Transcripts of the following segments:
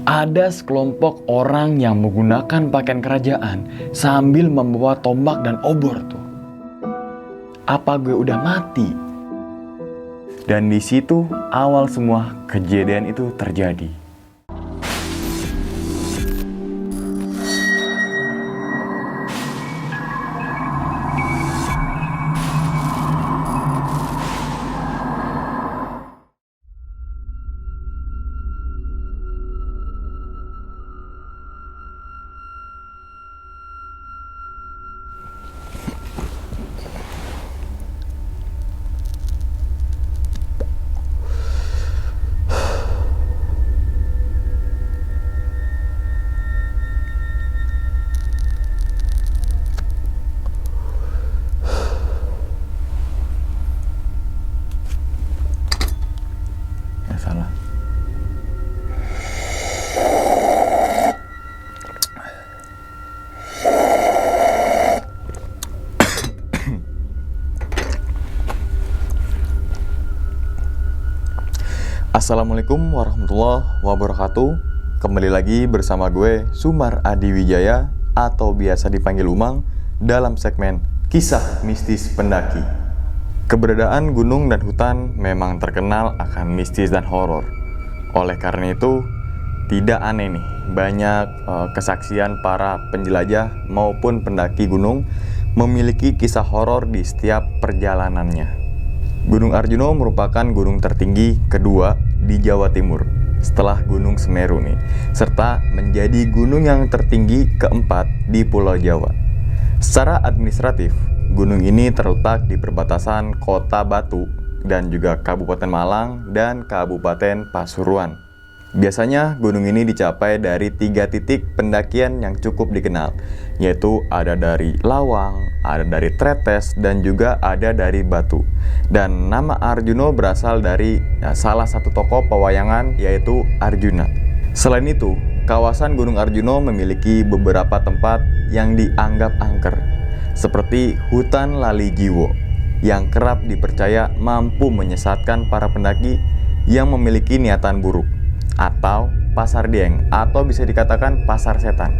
Ada sekelompok orang yang menggunakan pakaian kerajaan sambil membawa tombak dan obor tuh. Apa gue udah mati? Dan di situ awal semua kejadian itu terjadi. Salah. Assalamualaikum warahmatullahi wabarakatuh. Kembali lagi bersama gue Sumar Adi Wijaya atau biasa dipanggil Umang dalam segmen Kisah Mistis Pendaki. Keberadaan gunung dan hutan memang terkenal akan mistis dan horor. Oleh karena itu, tidak aneh nih, banyak kesaksian para penjelajah maupun pendaki gunung memiliki kisah horor di setiap perjalanannya. Gunung Arjuna merupakan gunung tertinggi kedua di Jawa Timur setelah Gunung Semeru nih, serta menjadi gunung yang tertinggi keempat di Pulau Jawa. Secara administratif, gunung ini terletak di perbatasan Kota Batu dan juga Kabupaten Malang dan Kabupaten Pasuruan. Biasanya gunung ini dicapai dari 3 titik pendakian yang cukup dikenal, yaitu ada dari Lawang, ada dari Tretes, dan juga ada dari Batu. Dan nama Arjuna berasal dari salah satu tokoh pewayangan, yaitu Arjuna. Selain itu, kawasan Gunung Arjuna memiliki beberapa tempat yang dianggap angker, seperti hutan Lali Jiwo, yang kerap dipercaya mampu menyesatkan para pendaki yang memiliki niatan buruk, atau Pasar Dieng, atau bisa dikatakan Pasar Setan,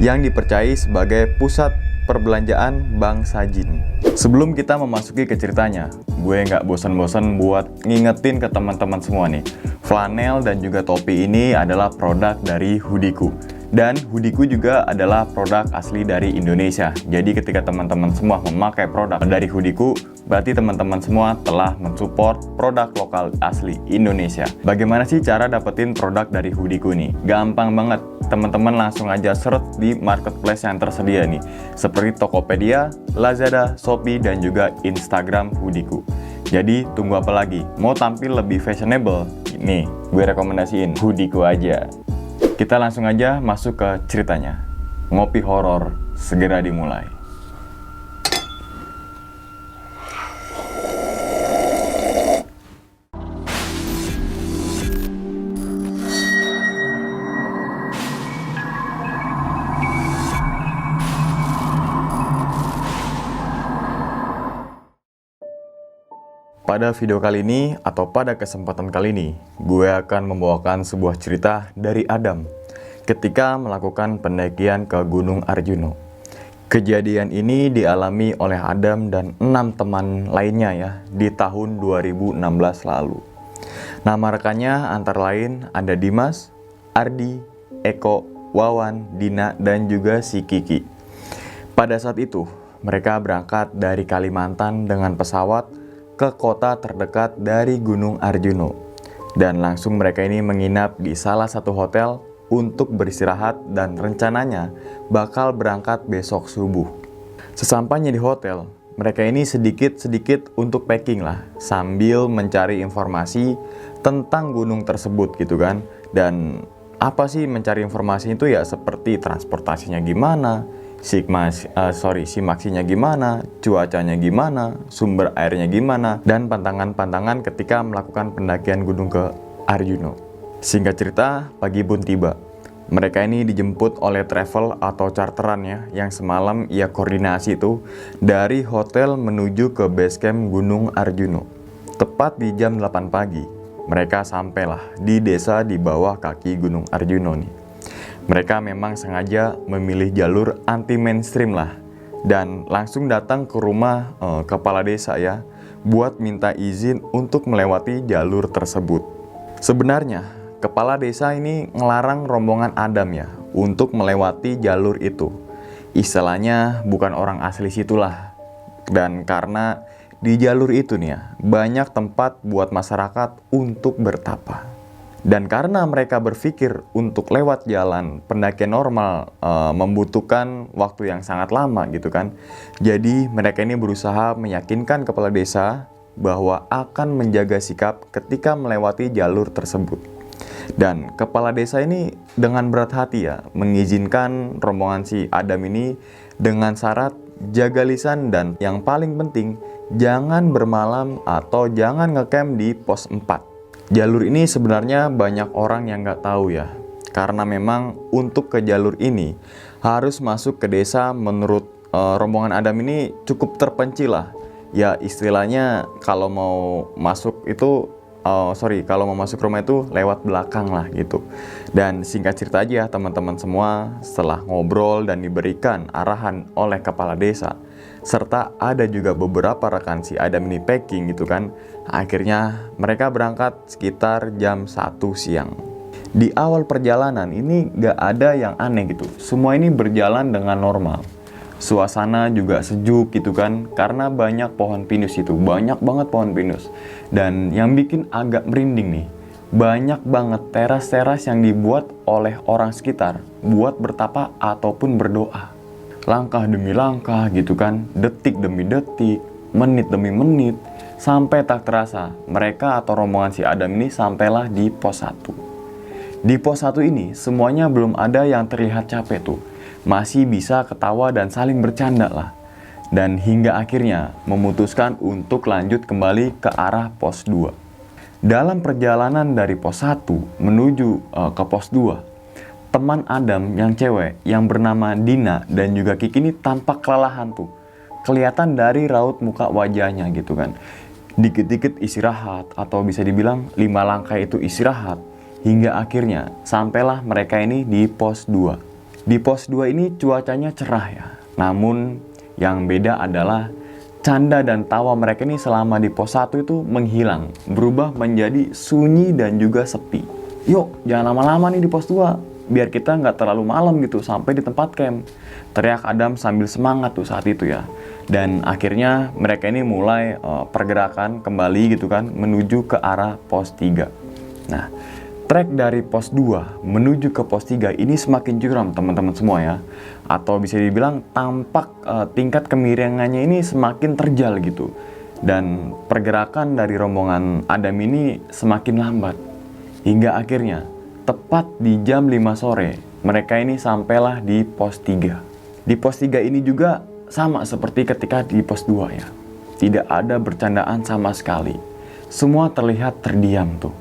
yang dipercayai sebagai pusat perbelanjaan bangsa jin. Sebelum kita memasuki ke ceritanya, gue nggak bosan-bosan buat ngingetin ke teman-teman semua nih, flanel dan juga topi ini adalah produk dari Hoodieku. Dan Hoodieku juga adalah produk asli dari Indonesia. Jadi ketika teman-teman semua memakai produk dari Hoodieku, berarti teman-teman semua telah mensupport produk lokal asli Indonesia. Bagaimana sih cara dapetin produk dari Hoodieku nih? Gampang banget. Teman-teman langsung aja search di marketplace yang tersedia nih, seperti Tokopedia, Lazada, Shopee, dan juga Instagram Hoodieku. Jadi tunggu apa lagi? Mau tampil lebih fashionable? Nih, gue rekomendasiin Hoodieku aja. Kita langsung aja masuk ke ceritanya. Ngopi horor segera dimulai. Pada video kali ini atau pada kesempatan kali ini, gue akan membawakan sebuah cerita dari Adam ketika melakukan pendakian ke Gunung Arjuna. Kejadian ini dialami oleh Adam dan 6 teman lainnya ya di tahun 2016 lalu. Nama rekannya antara lain ada Dimas, Ardi, Eko, Wawan, Dina, dan juga si Kiki. Pada saat itu, mereka berangkat dari Kalimantan dengan pesawat ke kota terdekat dari Gunung Arjuna. Dan langsung mereka ini menginap di salah satu hotel untuk beristirahat dan rencananya bakal berangkat besok subuh. Sesampainya di hotel, mereka ini sedikit-sedikit untuk packing lah, sambil mencari informasi tentang gunung tersebut gitu kan. Dan apa sih mencari informasi itu ya, seperti transportasinya gimana, simaksinya gimana, cuacanya gimana, sumber airnya gimana, dan pantangan-pantangan ketika melakukan pendakian gunung ke Arjuna. Singkat cerita, pagi pun tiba. Mereka ini dijemput oleh travel atau charteran ya, yang semalam ia koordinasi itu dari hotel menuju ke base camp Gunung Arjuna. Tepat di jam 8 pagi, mereka sampailah di desa di bawah kaki Gunung Arjuna nih. Mereka memang sengaja memilih jalur anti mainstream lah, dan langsung datang ke rumah kepala desa ya, buat minta izin untuk melewati jalur tersebut. Sebenarnya kepala desa ini ngelarang rombongan Adam ya untuk melewati jalur itu. Istilahnya bukan orang asli situlah. Dan karena di jalur itu nih ya, banyak tempat buat masyarakat untuk bertapa. Dan karena mereka berpikir untuk lewat jalan pendakian normal membutuhkan waktu yang sangat lama gitu kan. Jadi mereka ini berusaha meyakinkan kepala desa bahwa akan menjaga sikap ketika melewati jalur tersebut. Dan kepala desa ini dengan berat hati ya mengizinkan rombongan si Adam ini dengan syarat jaga lisan, dan yang paling penting jangan bermalam atau jangan ngecamp di pos 4. Jalur ini sebenarnya banyak orang yang nggak tahu ya, karena memang untuk ke jalur ini harus masuk ke desa. Menurut rombongan Adam ini cukup terpencil lah ya, istilahnya kalau mau masuk itu kalau mau masuk rumah itu lewat belakang lah gitu. Dan singkat cerita aja teman-teman semua, setelah ngobrol dan diberikan arahan oleh kepala desa, serta ada juga beberapa rekan si Adam ini packing gitu kan, akhirnya mereka berangkat sekitar jam 1 siang. Di awal perjalanan ini gak ada yang aneh gitu, semua ini berjalan dengan normal. Suasana juga sejuk gitu kan, karena banyak pohon pinus itu, banyak banget pohon pinus. Dan yang bikin agak merinding nih, banyak banget teras-teras yang dibuat oleh orang sekitar buat bertapa ataupun berdoa. Langkah demi langkah gitu kan, detik demi detik, menit demi menit, sampai tak terasa mereka atau rombongan si Adam ini sampailah di pos 1. Di pos 1 ini semuanya belum ada yang terlihat capek tuh, masih bisa ketawa dan saling bercanda lah. Dan hingga akhirnya memutuskan untuk lanjut kembali ke arah pos 2. Dalam perjalanan dari pos 1 menuju ke pos 2, teman Adam yang cewek yang bernama Dina dan juga Kiki ini tampak kelelahan tuh. Kelihatan dari raut muka wajahnya gitu kan. Dikit-dikit istirahat, atau bisa dibilang 5 langkah itu istirahat, hingga akhirnya sampailah mereka ini di pos 2. Di pos 2 ini cuacanya cerah ya. Namun yang beda adalah canda dan tawa mereka ini selama di pos 1 itu menghilang, berubah menjadi sunyi dan juga sepi. Yuk, jangan lama-lama nih di pos 2, biar kita nggak terlalu malam gitu sampai di tempat camp. Teriak Adam sambil semangat tuh saat itu ya. Dan akhirnya mereka ini mulai pergerakan kembali gitu kan, menuju ke arah pos 3. Nah, trek dari pos 2 menuju ke pos 3 ini semakin curam teman-teman semua ya. Atau bisa dibilang tampak tingkat kemiringannya ini semakin terjal gitu. Dan pergerakan dari rombongan Adam ini semakin lambat. Hingga akhirnya tepat di jam 5 sore mereka ini sampailah di pos 3. Di pos 3 ini juga sama seperti ketika di pos 2 ya. Tidak ada bercandaan sama sekali. Semua terlihat terdiam tuh.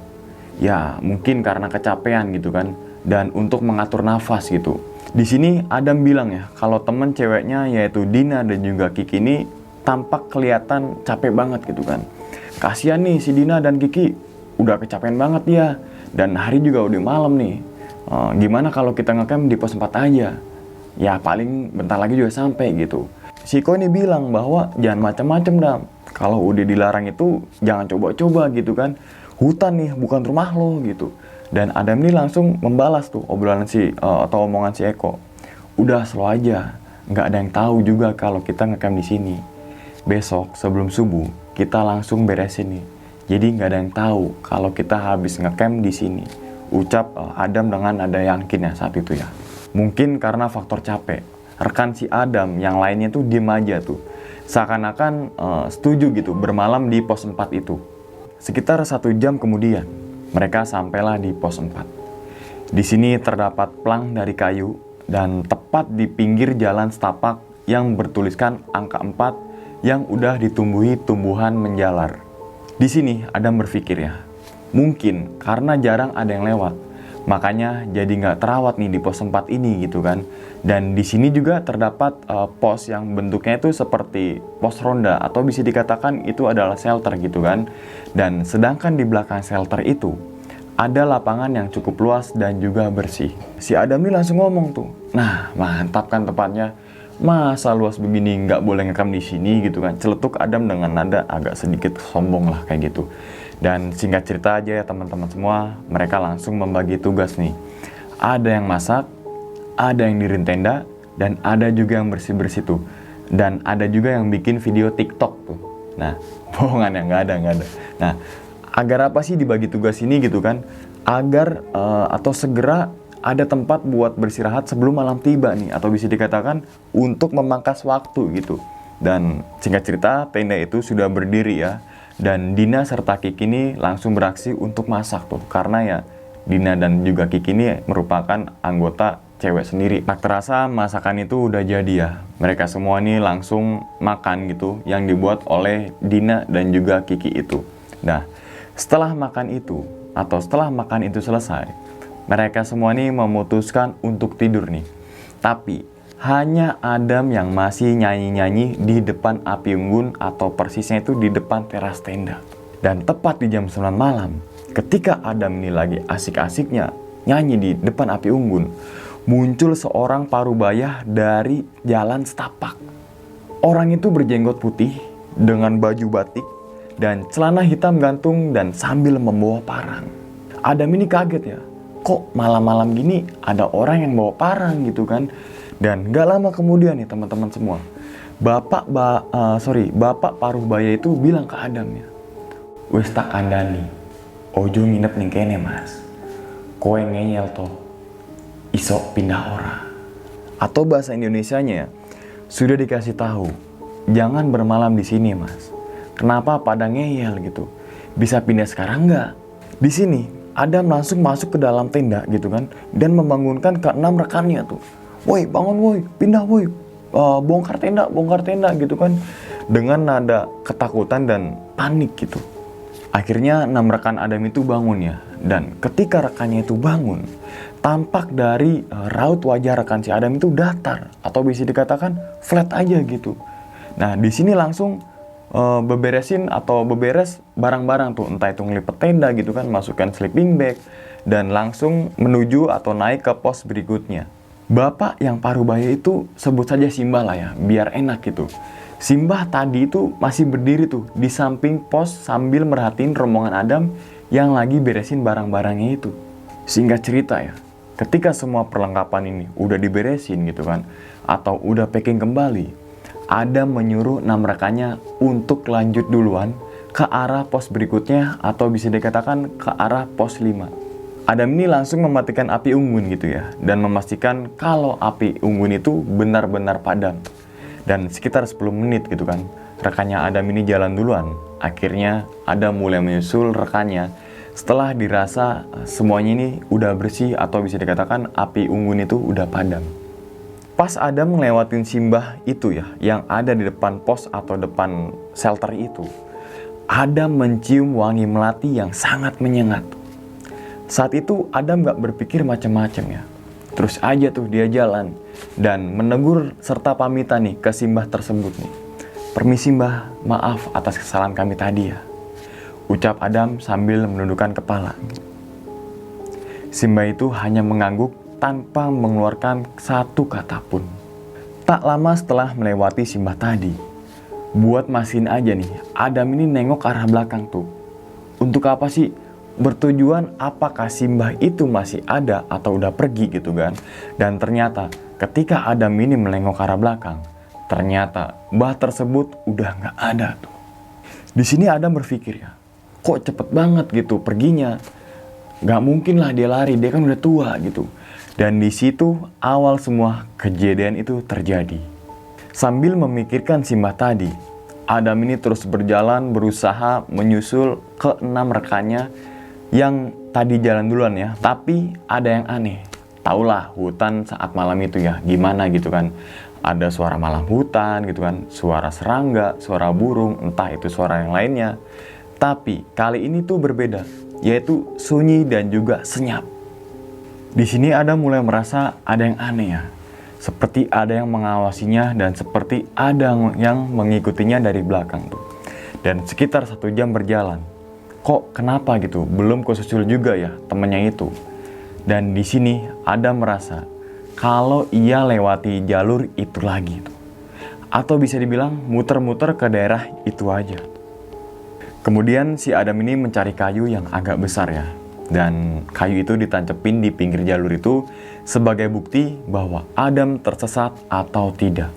Ya mungkin karena kecapean gitu kan, dan untuk mengatur nafas gitu. Di sini Adam bilang ya kalau temen ceweknya yaitu Dina dan juga Kiki ini tampak kelihatan capek banget gitu kan. Kasian nih si Dina dan Kiki, udah kecapean banget ya, dan hari juga udah malam nih. Gimana kalau kita ngecamp di pos 4 aja? Ya paling bentar lagi juga sampai gitu. Siko ini bilang bahwa jangan macam-macam Dam, kalau udah dilarang itu jangan coba-coba gitu kan. Hutan nih, bukan rumah lo gitu. Dan Adam ini langsung membalas tuh obrolan atau omongan si Eko. Udah slow aja, nggak ada yang tahu juga kalau kita ngecamp di sini. Besok sebelum subuh kita langsung beresin nih. Jadi nggak ada yang tahu kalau kita habis ngecamp di sini. Ucap Adam dengan nada yakin ya saat itu ya. Mungkin karena faktor capek, rekan si Adam yang lainnya tuh diem aja tuh. Seakan-akan setuju gitu bermalam di pos 4 itu. Sekitar 1 jam kemudian, mereka sampailah di pos 4. Di sini terdapat plang dari kayu dan tepat di pinggir jalan setapak yang bertuliskan angka 4 yang udah ditumbuhi tumbuhan menjalar. Di sini Adam berpikir ya, mungkin karena jarang ada yang lewat, Makanya jadi nggak terawat nih di pos 4 ini gitu kan. Dan di sini juga terdapat pos yang bentuknya itu seperti pos ronda atau bisa dikatakan itu adalah shelter gitu kan. Dan sedangkan di belakang shelter itu ada lapangan yang cukup luas dan juga bersih. Si Adam ini langsung ngomong tuh, nah mantap kan tempatnya. Masa luas begini nggak boleh ngekam di sini gitu kan. Celetuk Adam dengan nada agak sedikit sombong lah kayak gitu. Dan singkat cerita aja ya teman-teman semua, mereka langsung membagi tugas nih. Ada yang masak, ada yang diriin tenda, dan ada juga yang bersih-bersih tuh. Dan ada juga yang bikin video TikTok tuh. Nah, bohongan ya, nggak ada. Nah, agar apa sih dibagi tugas ini gitu kan? Agar atau segera ada tempat buat beristirahat sebelum malam tiba nih, atau bisa dikatakan untuk memangkas waktu gitu. Dan singkat cerita, tenda itu sudah berdiri ya. Dan Dina serta Kiki ini langsung beraksi untuk masak tuh, karena ya Dina dan juga Kiki ini merupakan anggota cewek sendiri. Tak terasa masakan itu udah jadi ya. Mereka semua ini langsung makan gitu, yang dibuat oleh Dina dan juga Kiki itu. Nah, setelah makan itu selesai, mereka semua ini memutuskan untuk tidur nih. Tapi hanya Adam yang masih nyanyi-nyanyi di depan api unggun, atau persisnya itu di depan teras tenda. Dan tepat di jam 9 malam, ketika Adam ini lagi asik-asiknya nyanyi di depan api unggun, muncul seorang parubaya dari jalan setapak. Orang itu berjenggot putih dengan baju batik dan celana hitam gantung dan sambil membawa parang. Adam ini kaget ya, kok malam-malam gini ada orang yang bawa parang gitu kan. Dan gak lama kemudian nih teman-teman semua, Bapak parubaya itu bilang ke Adam ya, wis tak kandani, ojo nginep ning kene mas, kowe ngeyel to, iso pindah ora. Atau bahasa Indonesianya ya, sudah dikasih tahu, jangan bermalam di sini mas. Kenapa pada ngeyel gitu? Bisa pindah sekarang nggak? Di sini Adam langsung masuk ke dalam tenda gitu kan, dan membangunkan ke-6 rekannya tuh. Woi bangun woi, pindah woi, bongkar tenda gitu kan. Dengan nada ketakutan dan panik gitu. Akhirnya 6 rekan Adam itu bangun ya. Dan ketika rekannya itu bangun, tampak dari raut wajah rekan si Adam itu datar, atau bisa dikatakan flat aja gitu. Nah di sini langsung beberes barang-barang tuh, entah itu ngelipet tenda gitu kan, masukkan sleeping bag, dan langsung menuju atau naik ke pos berikutnya. Bapak yang parubaya itu sebut saja Simbah lah ya, biar enak gitu. Simbah tadi itu masih berdiri tuh di samping pos sambil merhatiin rombongan Adam yang lagi beresin barang-barangnya itu. Singkat cerita ya, ketika semua perlengkapan ini udah diberesin gitu kan, atau udah packing kembali, Adam menyuruh 6 rekannya untuk lanjut duluan ke arah pos berikutnya, atau bisa dikatakan ke arah pos 5. Adam ini langsung mematikan api unggun gitu ya, dan memastikan kalau api unggun itu benar-benar padam. Dan sekitar 10 menit gitu kan, rekannya Adam ini jalan duluan. Akhirnya Adam mulai menyusul rekannya setelah dirasa semuanya ini udah bersih, atau bisa dikatakan api unggun itu udah padam. Pas Adam ngelewatin Simbah itu ya, yang ada di depan pos atau depan shelter itu, Adam mencium wangi melati yang sangat menyengat. Saat itu Adam gak berpikir macam-macam ya. Terus aja tuh dia jalan dan menegur serta pamitan nih ke Simbah tersebut nih. Permisi Mbah, maaf atas kesalahan kami tadi ya, ucap Adam sambil menundukkan kepala. Simbah itu hanya mengangguk tanpa mengeluarkan satu kata pun. Tak lama setelah melewati Simbah tadi, buat mastiin aja nih, Adam ini nengok ke arah belakang tuh. Untuk apa sih? Bertujuan apakah Simbah itu masih ada atau udah pergi gitu kan. Dan ternyata ketika Adam ini melengok ke arah belakang, ternyata Mbah tersebut udah gak ada tuh. Di sini Adam berpikir ya, kok cepet banget gitu perginya. Gak mungkin lah dia lari, dia kan udah tua gitu. Dan di situ awal semua kejadian itu terjadi. Sambil memikirkan Simbah tadi, Adam ini terus berjalan berusaha menyusul ke 6 rekannya yang tadi jalan duluan ya. Tapi ada yang aneh. Taulah hutan saat malam itu ya, gimana gitu kan. Ada suara malam hutan gitu kan, suara serangga, suara burung, entah itu suara yang lainnya. Tapi kali ini tuh berbeda, yaitu sunyi dan juga senyap. Di sini Adam mulai merasa ada yang aneh ya. Seperti ada yang mengawasinya dan seperti ada yang mengikutinya dari belakang tuh. Dan sekitar 1 jam berjalan. Kok kenapa gitu? Belum kesusul juga ya temannya itu. Dan di sini Adam merasa kalau ia lewati jalur itu lagi tuh. Atau bisa dibilang muter-muter ke daerah itu aja. Kemudian si Adam ini mencari kayu yang agak besar ya. Dan kayu itu ditancepin di pinggir jalur itu sebagai bukti bahwa Adam tersesat atau tidak.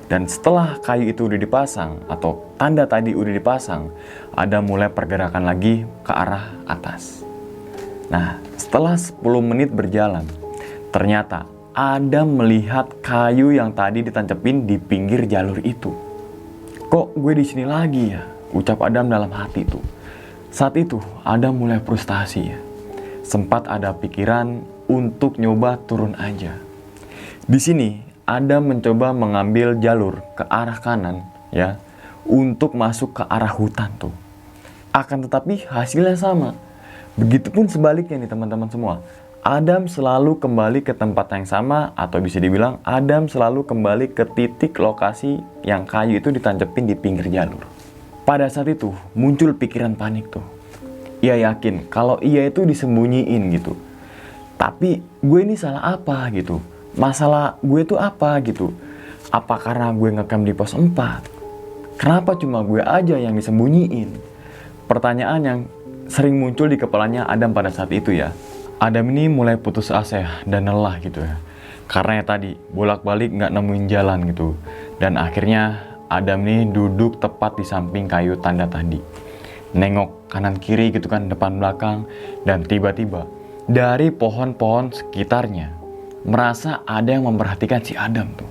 Dan setelah kayu itu udah dipasang atau tanda tadi udah dipasang, Adam mulai pergerakan lagi ke arah atas. Nah, setelah 10 menit berjalan, ternyata Adam melihat kayu yang tadi ditancepin di pinggir jalur itu. Kok gue di sini lagi ya? Ucap Adam dalam hati tuh. Saat itu Adam mulai frustasi ya. Sempat ada pikiran untuk nyoba turun aja. Di sini Adam mencoba mengambil jalur ke arah kanan ya, untuk masuk ke arah hutan tuh. Akan tetapi hasilnya sama. Begitupun sebaliknya nih teman-teman semua. Adam selalu kembali ke tempat yang sama, atau bisa dibilang Adam selalu kembali ke titik lokasi yang kayu itu ditancepin di pinggir jalur. Pada saat itu muncul pikiran panik tuh. Ia yakin kalau ia itu disembunyiin gitu. Tapi gue ini salah apa gitu? Masalah gue itu apa gitu? Apa karena gue ngecamp di pos 4? Kenapa cuma gue aja yang disembunyiin? Pertanyaan yang sering muncul di kepalanya Adam pada saat itu ya. Adam ini mulai putus asa dan lelah gitu ya. Karena ya tadi bolak-balik nggak nemuin jalan gitu. Dan akhirnya Adam nih duduk tepat di samping kayu tanda tadi. Nengok kanan kiri gitu kan, depan belakang. Dan tiba-tiba dari pohon-pohon sekitarnya merasa ada yang memperhatikan si Adam tuh.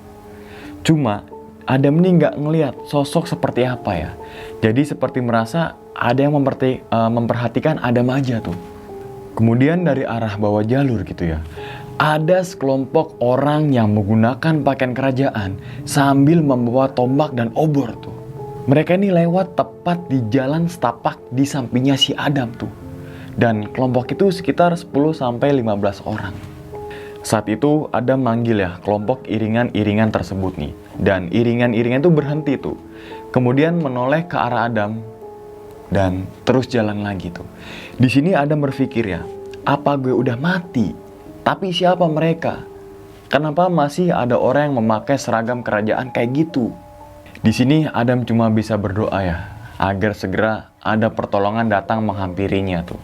Cuma Adam nih nggak ngelihat sosok seperti apa ya. Jadi seperti merasa ada yang memperhatikan Adam aja tuh. Kemudian dari arah bawah jalur gitu ya, ada sekelompok orang yang menggunakan pakaian kerajaan sambil membawa tombak dan obor tuh. Mereka ini lewat tepat di jalan setapak di sampingnya si Adam tuh. Dan kelompok itu sekitar 10-15 orang. Saat itu Adam manggil ya kelompok iringan-iringan tersebut nih. Dan iringan-iringan itu berhenti tuh. Kemudian menoleh ke arah Adam dan terus jalan lagi tuh. Di sini Adam berpikir ya, apa gue udah mati? Tapi siapa mereka? Kenapa masih ada orang yang memakai seragam kerajaan kayak gitu? Di sini Adam cuma bisa berdoa ya, agar segera ada pertolongan datang menghampirinya tuh.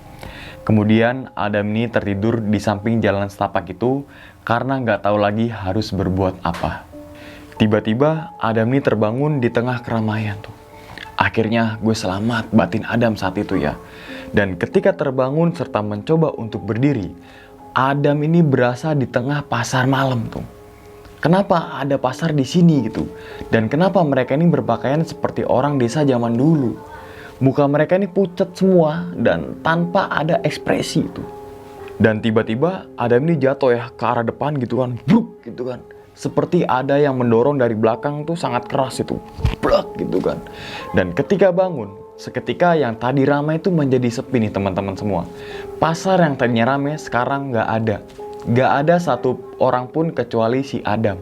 Kemudian Adam ini tertidur di samping jalan setapak itu karena nggak tahu lagi harus berbuat apa. Tiba-tiba Adam ini terbangun di tengah keramaian tuh. Akhirnya gue selamat batin Adam saat itu ya. Dan ketika terbangun serta mencoba untuk berdiri, Adam ini berasa di tengah pasar malam tuh. Kenapa ada pasar di sini gitu? Dan kenapa mereka ini berpakaian seperti orang desa zaman dulu? Muka mereka ini pucat semua dan tanpa ada ekspresi itu. Dan tiba-tiba Adam ini jatuh ya ke arah depan gitu kan, bruk gitu kan. Seperti ada yang mendorong dari belakang tuh sangat keras itu, blak gitu kan. Dan ketika bangun, seketika yang tadi ramai itu menjadi sepi nih teman-teman semua. Pasar yang tadinya ramai sekarang nggak ada. Nggak ada satu orang pun kecuali si Adam.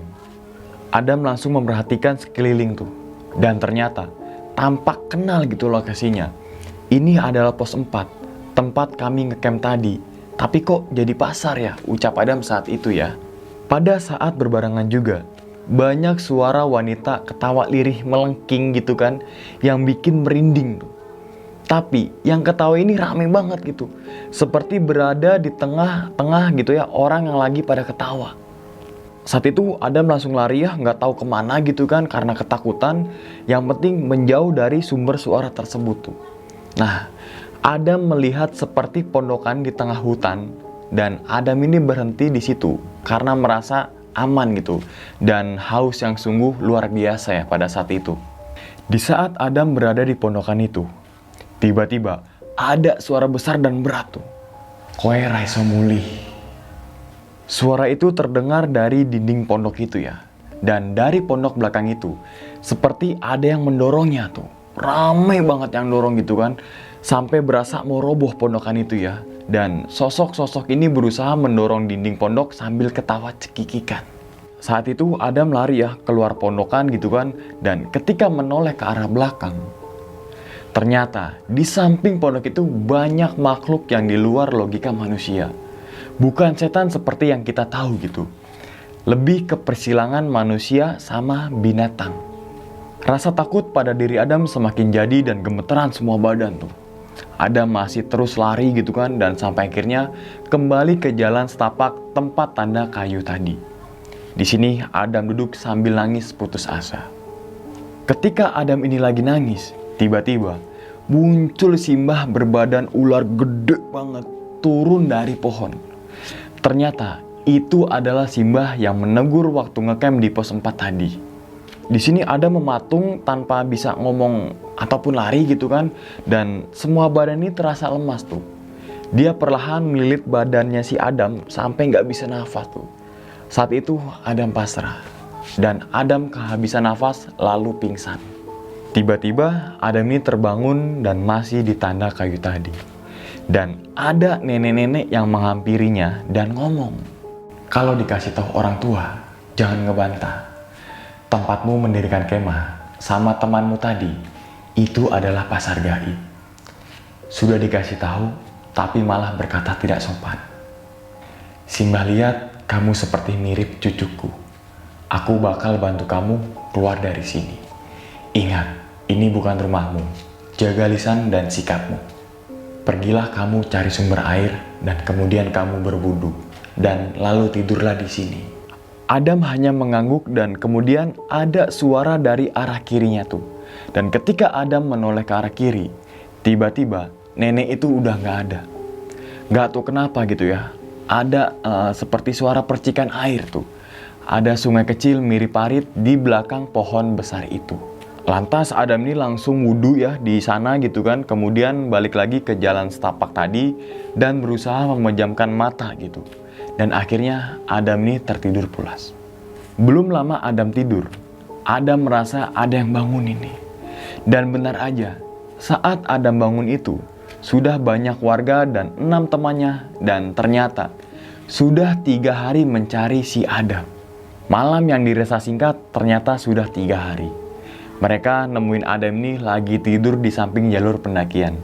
Adam langsung memperhatikan sekeliling tuh. Dan ternyata tampak kenal gitu lokasinya. Ini adalah pos 4, tempat kami ngecamp tadi. Tapi kok jadi pasar ya, ucap Adam saat itu ya. Pada saat berbarengan juga, banyak suara wanita ketawa lirih melengking gitu kan, yang bikin merinding tuh. Tapi yang ketawa ini rame banget gitu. Seperti berada di tengah-tengah gitu ya, orang yang lagi pada ketawa. Saat itu Adam langsung lari ya, nggak tahu kemana gitu kan, karena ketakutan. Yang penting menjauh dari sumber suara tersebut tuh. Nah, Adam melihat seperti pondokan di tengah hutan. Dan Adam ini berhenti di situ karena merasa aman gitu. Dan haus yang sungguh luar biasa ya pada saat itu. Di saat Adam berada di pondokan itu, tiba-tiba ada suara besar dan berat tuh. Koe raiso mulih. Suara itu terdengar dari dinding pondok itu ya. Dan dari pondok belakang itu, seperti ada yang mendorongnya tuh. Ramai banget yang dorong gitu kan. Sampai berasa mau roboh pondokan itu ya. Dan sosok-sosok ini berusaha mendorong dinding pondok sambil ketawa cekikikan. Saat itu Adam lari ya keluar pondokan gitu kan, dan ketika menoleh ke arah belakang, ternyata di samping pondok itu banyak makhluk yang di luar logika manusia. Bukan setan seperti yang kita tahu gitu. Lebih ke persilangan manusia sama binatang. Rasa takut pada diri Adam semakin jadi dan gemeteran semua badan tuh. Adam masih terus lari gitu kan, dan sampai akhirnya kembali ke jalan setapak tempat tanda kayu tadi. Di sini Adam duduk sambil nangis putus asa. Ketika Adam ini lagi nangis, tiba-tiba muncul Simbah berbadan ular gede banget turun dari pohon. Ternyata itu adalah Simbah yang menegur waktu ngecamp di pos 4 tadi. Di sini Adam mematung tanpa bisa ngomong ataupun lari gitu kan, dan semua badan ini terasa lemas tuh. Dia perlahan melilit badannya si Adam sampai nggak bisa nafas tuh. Saat itu Adam pasrah dan Adam kehabisan nafas lalu pingsan. Tiba-tiba Adam ini terbangun dan masih di tanda kayu tadi. Dan ada nenek-nenek yang menghampirinya dan ngomong, "Kalau dikasih tahu orang tua, jangan ngebantah. Tempatmu mendirikan kemah sama temanmu tadi, itu adalah pasar gaib. Sudah dikasih tahu, tapi malah berkata tidak sopan. Simbah lihat kamu seperti mirip cucuku. Aku bakal bantu kamu keluar dari sini. Ingat, ini bukan rumahmu. Jaga lisan dan sikapmu. Pergilah kamu cari sumber air dan kemudian kamu berwudu dan lalu tidurlah di sini." Adam hanya mengangguk dan kemudian ada suara dari arah kirinya tuh. Dan ketika Adam menoleh ke arah kiri, tiba-tiba nenek itu udah nggak ada. Nggak tahu kenapa gitu ya. Ada seperti suara percikan air tuh. Ada sungai kecil mirip parit di belakang pohon besar itu. Lantas Adam ini langsung wudhu ya di sana gitu kan. Kemudian balik lagi ke jalan setapak tadi dan berusaha memejamkan mata gitu. Dan akhirnya Adam ini tertidur pulas. Belum lama Adam tidur, Adam merasa ada yang bangun ini. Dan benar aja, saat Adam bangun itu, sudah banyak warga dan 6 temannya. Dan ternyata, sudah 3 hari mencari si Adam. Malam yang dirasa singkat, ternyata sudah 3 hari. Mereka nemuin Adam ini lagi tidur di samping jalur pendakian.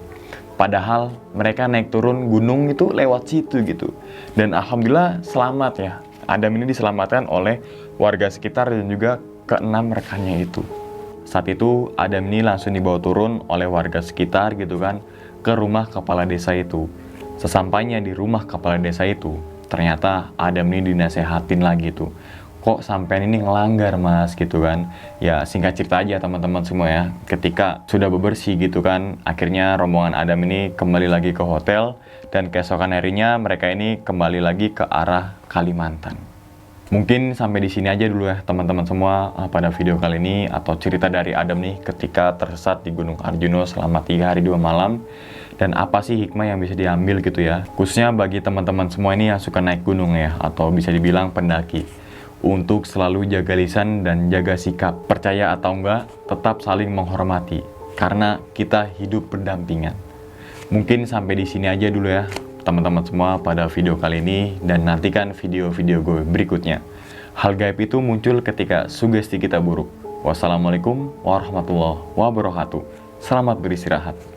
Padahal mereka naik turun gunung itu lewat situ gitu. Dan alhamdulillah selamat ya. Adam ini diselamatkan oleh warga sekitar dan juga ke-6 rekannya itu. Saat itu Adam ini langsung dibawa turun oleh warga sekitar gitu kan ke rumah kepala desa itu. Sesampainya di rumah kepala desa itu, ternyata Adam ini dinasehatin lagi tuh. Kok sampean ini ngelanggar mas gitu kan. Ya singkat cerita aja teman-teman semua ya. Ketika sudah bebersih gitu kan, akhirnya rombongan Adam ini kembali lagi ke hotel. Dan keesokan harinya mereka ini kembali lagi ke arah Kalimantan. Mungkin sampai di sini aja dulu ya teman-teman semua pada video kali ini. Atau cerita dari Adam nih ketika tersesat di Gunung Arjuna selama 3 hari 2 malam. Dan apa sih hikmah yang bisa diambil gitu ya. Khususnya bagi teman-teman semua ini yang suka naik gunung ya. Atau bisa dibilang pendaki. Untuk selalu jaga lisan dan jaga sikap. Percaya atau enggak, tetap saling menghormati. Karena kita hidup berdampingan. Mungkin sampai di sini aja dulu ya teman-teman semua pada video kali ini. Dan nantikan video-video gue berikutnya. Hal gaib itu muncul ketika sugesti kita buruk. Wassalamualaikum warahmatullahi wabarakatuh. Selamat beristirahat.